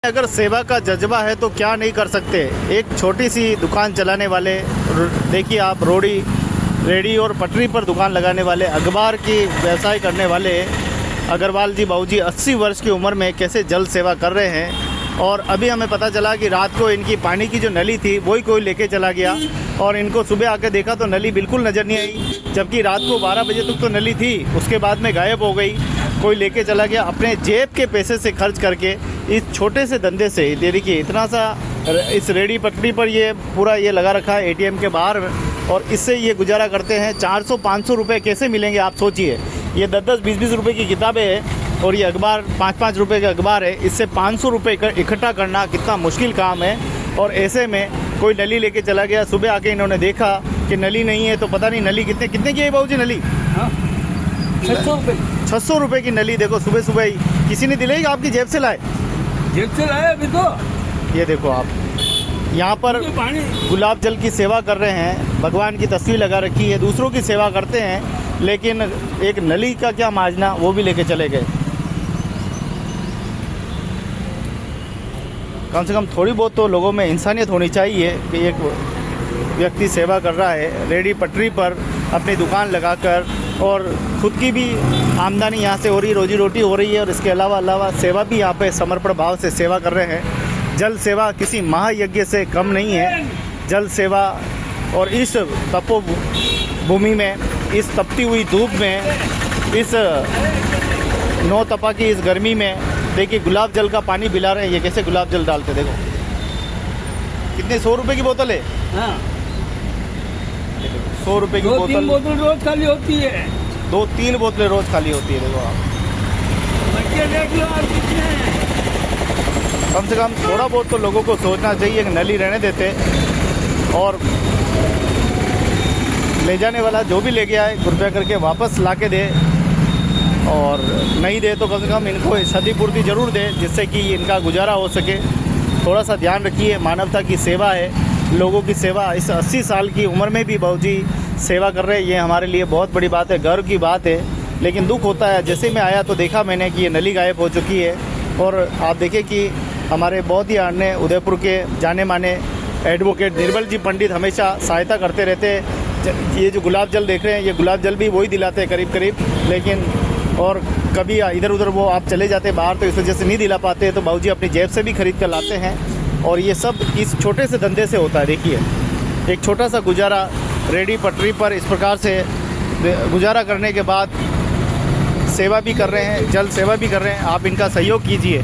अगर सेवा का जज्बा है तो क्या नहीं कर सकते। एक छोटी सी दुकान चलाने वाले, देखिए आप, रेडी और पटरी पर दुकान लगाने वाले, अखबार की व्यवसाय करने वाले अग्रवाल जी बाबूजी 80 वर्ष की उम्र में कैसे जल सेवा कर रहे हैं। और अभी हमें पता चला कि रात को इनकी पानी की जो नली थी वही कोई लेके चला गया और इनको सुबह आके देखा तो नली बिल्कुल नज़र नहीं आई, जबकि रात को 12 बजे तक तो नली थी, उसके बाद में गायब हो गई, कोई लेके चला गया। अपने जेब के पैसे से खर्च करके इस छोटे से धंधे से, देखिए इतना सा इस रेडी पटरी पर ये पूरा ये लगा रखा है ATM के बाहर, और इससे ये गुजारा करते हैं। 400-500 रुपये कैसे मिलेंगे आप सोचिए। ये 10-10, 20-20 रुपये की किताबें हैं और ये अखबार 5-5 रुपये का अखबार है। इससे 500 रुपये इकट्ठा करना कितना मुश्किल काम है। और ऐसे में कोई नली लेके चला गया, सुबह आके इन्होंने देखा कि नली नहीं है, तो पता नहीं नली कितने की है बाबूजी नली? 600 रुपये की नली। देखो सुबह सुबह ही किसी ने दिलाई, आपकी जेब से लाए? जेब से लाया अभी तो। ये देखो आप, यहाँ पर गुलाब जल की सेवा कर रहे हैं, भगवान की तस्वीर लगा रखी है, दूसरों की सेवा करते हैं, लेकिन एक नली का क्या मांझना, वो भी लेके चले गए। कम से कम थोड़ी बहुत तो लोगों में इंसानियत होनी चाहिए कि एक व्यक्ति सेवा कर रहा है रेडी पटरी पर अपनी दुकान लगाकर, और खुद की भी आमदनी यहाँ से हो रही, रोजी रोटी हो रही है, और इसके अलावा सेवा भी यहाँ पे समर्पण भाव से सेवा कर रहे हैं। जल सेवा किसी महायज्ञ से कम नहीं है। जल सेवा, और इस तपोभूमि में, इस तपती हुई धूप में, इस नौ तपा की इस गर्मी में, देखिए गुलाब जल का पानी पिला रहे हैं। ये कैसे गुलाब जल डालते, देखो कितने, 100 रुपये की बोतल है। हाँ। 100 रुपये की बोतल। 2-3 बोतल रोज खाली होती है। 2-3 बोतलें रोज खाली होती है। देखो आप, देख लो आप कितने। कम से कम थोड़ा बहुत तो लोगों को सोचना चाहिए कि नली रहने देते, और ले जाने वाला जो भी ले गया है कृपया करके वापस ला के दे, और नहीं दे तो कम से कम इनको क्षतिपूर्ति ज़रूर दे, जिससे कि इनका गुजारा हो सके। थोड़ा सा ध्यान रखिए, मानवता की सेवा है, लोगों की सेवा। इस 80 साल की उम्र में भी बाबूजी सेवा कर रहे हैं, ये हमारे लिए बहुत बड़ी बात है, गर्व की बात है। लेकिन दुख होता है, जैसे मैं आया तो देखा मैंने कि ये नली गायब हो चुकी है। और आप देखें कि हमारे बहुत ही अन्य उदयपुर के जाने माने एडवोकेट निर्मल जी पंडित हमेशा सहायता करते रहते हैं। ये जो गुलाब जल देख रहे हैं, ये गुलाब जल भी वही दिलाते हैं करीब, लेकिन और कभी इधर उधर वो आप चले जाते बाहर तो इस वजह से नहीं दिला पाते, तो बाबूजी अपनी जेब से भी खरीद कर लाते हैं। और ये सब इस छोटे से धंधे से होता है। देखिए एक छोटा सा गुजारा रेडी पटरी पर इस प्रकार से गुजारा करने के बाद सेवा भी कर रहे हैं, जल सेवा भी कर रहे हैं। आप इनका सहयोग कीजिए।